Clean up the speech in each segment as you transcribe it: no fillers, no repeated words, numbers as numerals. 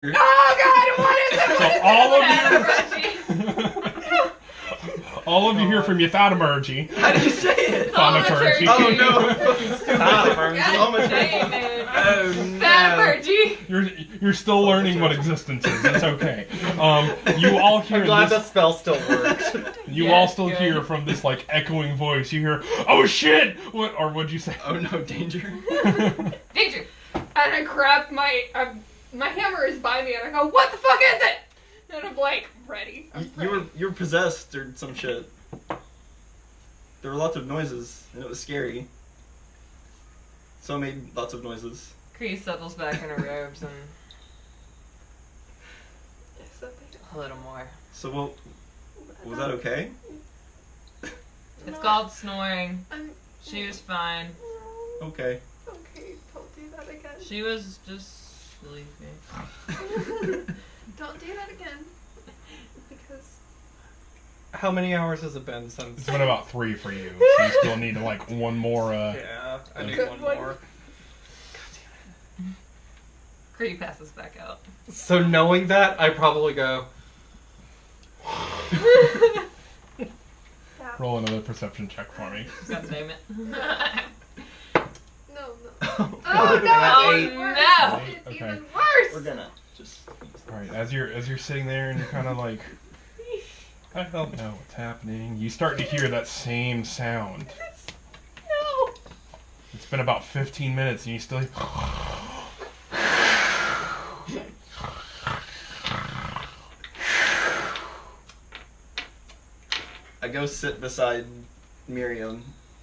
Oh God! What is it? All of you hear from Thaumaturgy. How do you say it? Thaumaturgy. Oh no, I'm fucking stupid. Thaumaturgy. You're still learning what existence is. It's okay. You all hear. I'm glad this, the spell still works. You all still hear from this like echoing voice. You hear, "Oh shit!" What? Or what'd you say? Oh no, danger! Danger! And I grab my hammer is by me, and I go, "What the fuck is it?" And I'm like, ready. You were possessed or some shit. There were lots of noises, and it was scary. So I made lots of noises. Kree settles back in her robes and a little more. So well, was that okay? It's called snoring. She was fine. Okay. Okay, don't do that again. She was just sleeping. Don't do that again. Because... How many hours has it been since? It's been about 3 for you. So you still need like one more. Yeah, I need one more. Kree passes back out. So knowing that, I probably go. Roll another perception check for me. God damn it. No. Oh, Oh no! no! It's Okay. even worse! We're gonna just. Alright, as you're sitting there and you're kind of like, I don't know what's happening. You start to hear that same sound. No! It's been about 15 minutes and you still. I go sit beside Miriam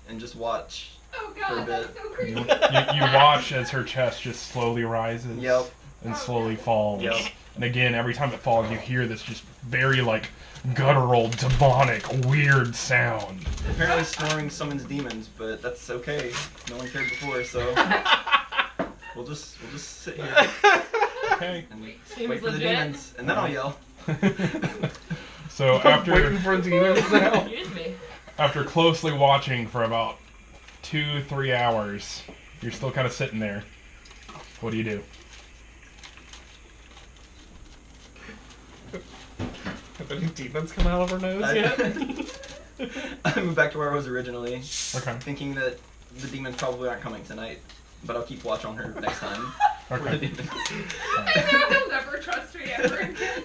and just watch. Oh For a God, bit. that's so You, creepy. you watch as her chest just slowly rises. Yep. And slowly falls. Yep. And again, every time it falls, you hear this just very like guttural, demonic, weird sound. Apparently snoring summons demons, but that's okay. No one cared before, so we'll just sit here Okay. and Seems wait for the legit. demons, and then I'll yell. So after Waiting for demons now. Excuse me. after closely watching for about 2-3 hours, you're still kind of sitting there. What do you do? Have any demons come out of her nose yet? I moved back to where I was originally, Okay. thinking that the demons probably aren't coming tonight, but I'll keep watch on her next time. For the Okay. demons. And now he'll never trust me ever again.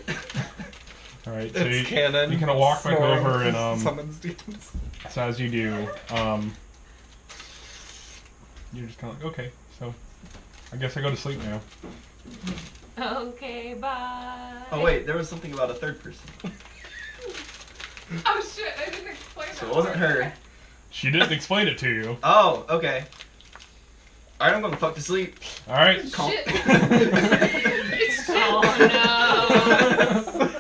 All right. So It's you canon. kind of walk back Snoring over and summons demons. so as you do, you're just kind of like, okay. So I guess I go to sleep now. Okay, bye. Oh wait, there was something about a third person. Oh shit, I didn't explain that. So it wasn't her. She didn't explain it to you. Oh, okay. Alright, I'm going to fuck to sleep. All right. Calm. Shit. Oh no.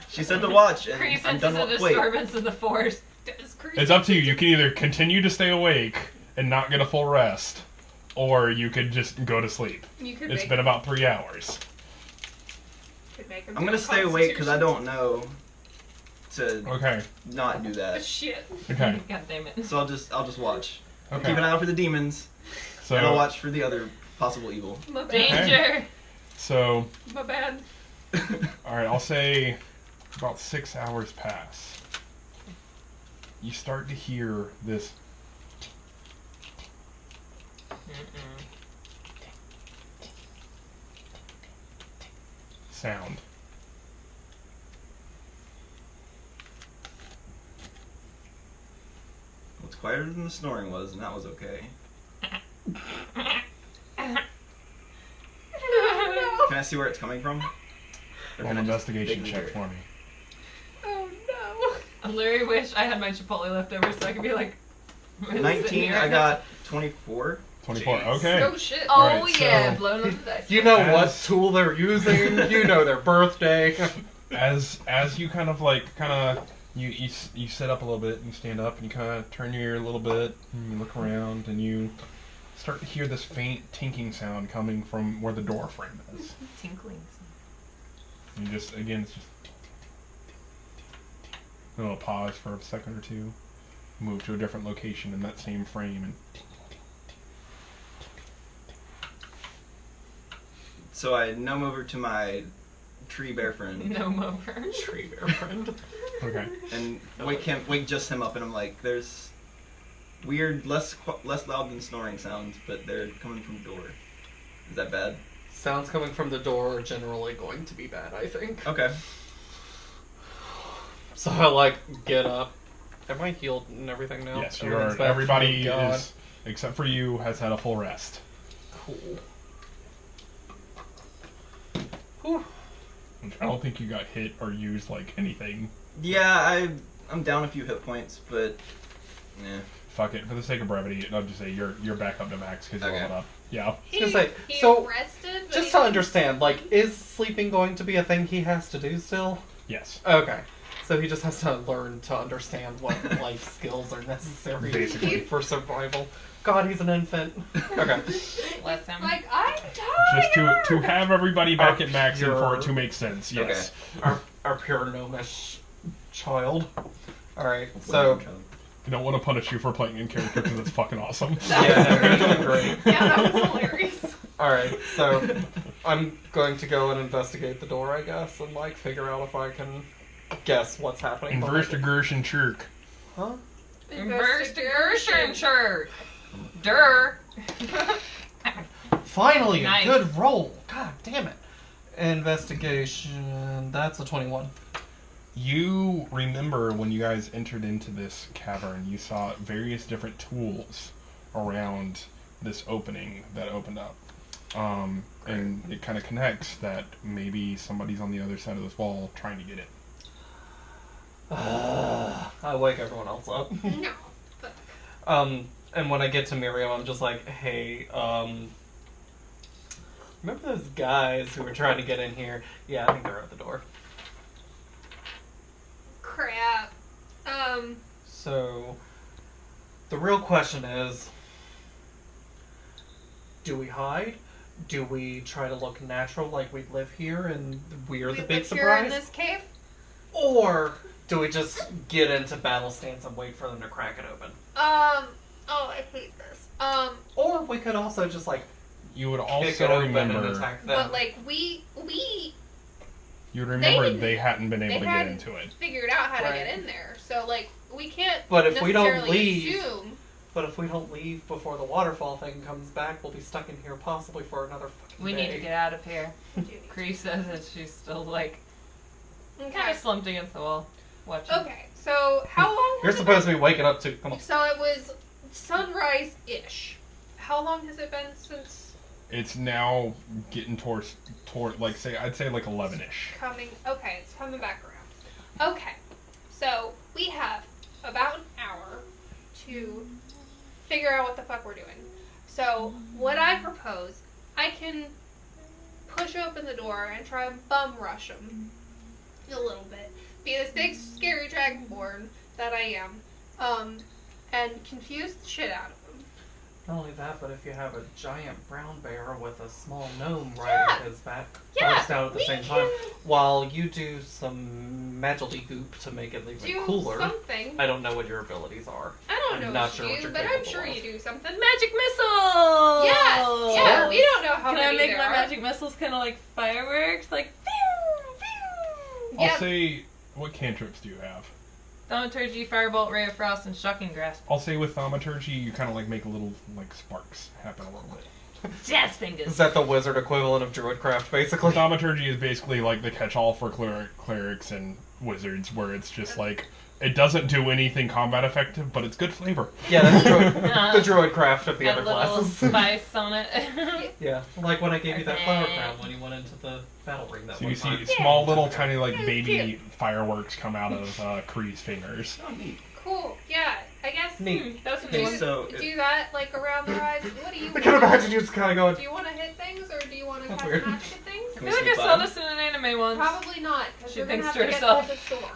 She said to watch, and Kree I'm senses done a with. Wait, disturbance in the force. It's creepy. It's up to you. You can either continue to stay awake and not get a full rest, or you could just go to sleep. You could It's make, been about 3 hours. could make him I'm do gonna a stay awake because I constitution. don't know to Okay. not do that. Shit. Okay. God damn it. So I'll just watch. Okay. Keep an eye out for the demons, So and I'll watch for the other possible evil. My bad. Danger. So My bad. all right. I'll say about 6 hours pass. You start to hear this sound. It's quieter than the snoring was, and that was okay. Can I see where it's coming from? Or Roll can an I just investigation vaguely check hear it? for me. Oh no. I literally wish I had my Chipotle left over so I could be like. sitting 19. here. I got 24. 24. Jeez. Okay. Oh shit. Oh Alright, yeah, so- blown up the dice. You know what As- tool they're using. You know their birthday. As you kind of you sit up a little bit and you stand up and you kind of turn your ear a little bit and you look around and you start to hear this faint tinking sound coming from where the door frame is. Tinkling. And you just again it's just a little pause for a second or two, move to a different location in that same frame and So I numb over to my tree bear friend No mover. Tree bear friend. Okay. and wake just him up, and I'm like, there's weird, less loud than snoring sounds, but they're coming from the door. Is that bad? Sounds coming from the door are generally going to be bad, I think. Okay. So I like get up. Am I healed and everything now? Yes, you Everything's are. back? Everybody Thank God. is, except for you, has had a full rest. Cool. Whew. I don't think you got hit or used like anything. Yeah, I'm down a few hit points, but Fuck it. For the sake of brevity, I'll just say you're back up to max because you Okay. leveled up. Yeah. gonna say, He so, rested, but Just he to didn't understand, like, is sleeping going to be a thing he has to do still? Yes. Okay. So he just has to learn to understand what life skills are necessary Basically. for survival. God, he's an infant. Okay. Bless him. Like, I'm tired. Just to have everybody back at max and for Your- it to make sense. Yes. Our pure gnomish child. Alright, so... I don't want to punish you for playing in character because it's fucking awesome. Yeah, no, you're doing great. Yeah, that was hilarious. Alright, so I'm going to go and investigate the door, I guess, and, like, figure out if I can guess what's happening. Investigation Chirk. Huh? Investigation shirt. Durr. Finally, Nice. a good roll. God damn it. Investigation. That's a 21. You remember when you guys entered into this cavern, you saw various different tools around this opening that opened up. And it kind of connects that maybe somebody's on the other side of this wall trying to get it. I wake everyone else up. No. Fuck. And when I get to Miriam, I'm just like, hey, remember those guys who were trying to get in here? Yeah, I think they're at the door. Crap. So, the real question is, do we hide? Do we try to look natural like we live here and we're we the big live here in surprise? this cave? Or do we just get into battle stance and wait for them to crack it open? Oh, I hate this. Or we could also just like You would kick it also open and remember. attack them. but like, we You would remember didn't- they hadn't been able they to get hadn't into it. figured out how to Right. get in there. So, like, we can't But if we don't necessarily leave- assume. But if we don't leave before the waterfall thing comes back, we'll be stuck in here possibly for another fucking We day. need to get out of here. Cree says that she's still like kind Okay. of slumped against the wall, watching. Okay, so how long You're has it supposed to be waking up too. Come on. been? So it was sunrise-ish. How long has it been since It's now getting toward like I'd say like 11ish. coming? Okay, it's coming back around. Okay, so we have about an hour to figure out what the fuck we're doing. So what I propose, I can push open the door and try and bum rush them a little bit. Be this big scary dragonborn that I am, and confuse the shit out of them. Not only that, but if you have a giant brown bear with a small gnome Yeah. riding his back Yeah, burst out at the we same time, can while you do some magical goop to make it even do cooler. something. I don't know what your abilities are. I don't I'm know not what sure you what do, you're but I'm capable sure of. you do something. Magic missile! Yeah, we don't know how Can I many make there my are. magic missiles kind of like fireworks? Like, pew, pew. I'll Yep. say, what cantrips do you have? Thaumaturgy, Firebolt, Ray of Frost, and Shocking Grasp. I'll say with thaumaturgy, you kind of like make a little like sparks happen a little bit. Jazz fingers. Is that the wizard equivalent of druidcraft, basically? Thaumaturgy is basically like the catch-all for clerics and wizards, where it's just like it doesn't do anything combat effective, but it's good flavor. Yeah, that's the druidcraft of the Got other a little classes. spice on it. Yeah, like when I gave you that flower Okay. crown when you went into the battle ring that So one you see time. small little tiny like Yeah, baby cute. fireworks come out of Kree's fingers. Oh, neat. Cool. Yeah, I guess. Neat. That was a Do, new Okay, one. so do that like around their eyes. What do you? I can want? imagine you just kind of going, Do you want to hit things or do you want to That's cast weird. magic at things? I Can we feel like I sneak saw by? this in an anime once. Probably not, because She you're gonna thinks have to to herself. get to the door.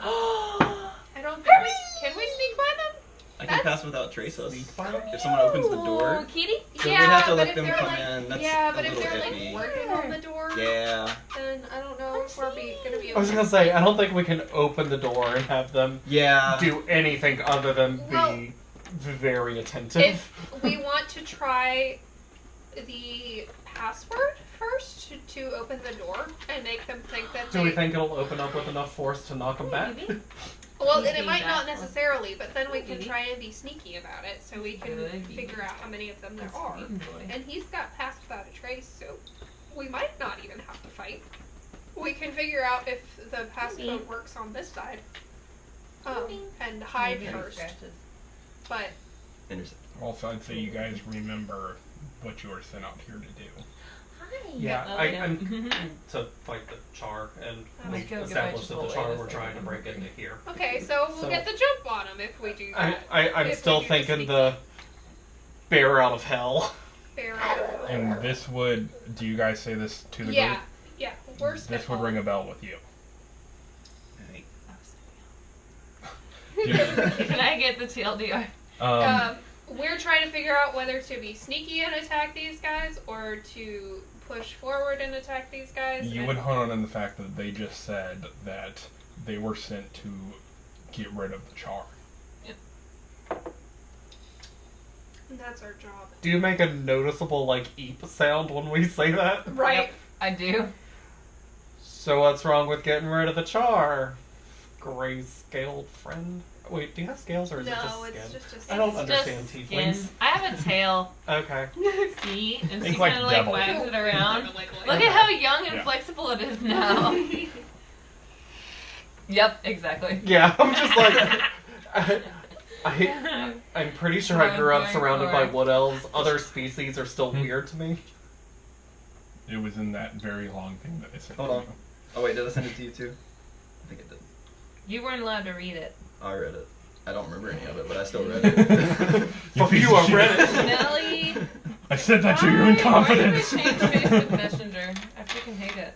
I don't think. Can we sneak by them? I can That's- pass without trace us. Sneak by them? If someone opens the door, Kitty? So yeah, we'd have to but let if them they're come like, in. That's yeah, a but if little they're like iffy. working on the door, Yeah. then I don't know if we're gonna be. I was able gonna say, I don't think we can open the door and have them Yeah. do anything other than Well, be very attentive. If we want to try the password first to open the door and make them think that Do we think it'll open up with enough force to knock them back? Maybe. Well, and it Maybe might not that necessarily, but then we can Maybe. try and be sneaky about it so we can Good. figure out how many of them there That's are. Sweet boy. And he's got passed without a trace, so we might not even have to fight. We can figure out if the passcode works on this side. And hide Maybe first. scratches. But Intercept. Also, I'd say you guys remember what you were sent out here to do. Hi. Yeah, Oh, I'm to fight the char, and we Let's go get established that the vegetable char later, were so trying to I'm break hungry. into here. okay, so we'll So- get the jump on him if we do that. I'm If we still do thinking sneak the bear out of hell. fair out. And this would, do you guys say this to the Yeah, group? yeah. We're This would ring a bell with you. Hey. Can I get the TLDR? We're trying to figure out whether to be sneaky and attack these guys or to push forward and attack these guys. You would hone on the fact that they just said that they were sent to get rid of the char. And that's our job. Do you make a noticeable, like, eep sound when we say that? Right. Yep, I do. So what's wrong with getting rid of the char? Gray-scaled friend? Wait, do you have scales or is it just No, skin? it's just a I don't It's understand just tieflings. skin. I have a tail. Okay. See? And Think she like kind of like devil. wags it around. Like, Look at how young and Yeah. flexible it is now. Yep, exactly. Yeah, I'm just like... I'm pretty sure I grew up surrounded by wood elves. Other species are still weird to me. It was in that very long thing that I sent Hold to on. you. Oh wait, did I send it to you too? I think I did. You weren't allowed to read it. I read it. I don't remember any of it, but I still read it. Fuck piece you, of I shit. read it. Nelly. I said that to you in confidence. Why did we change Facebook Messenger? I freaking hate it.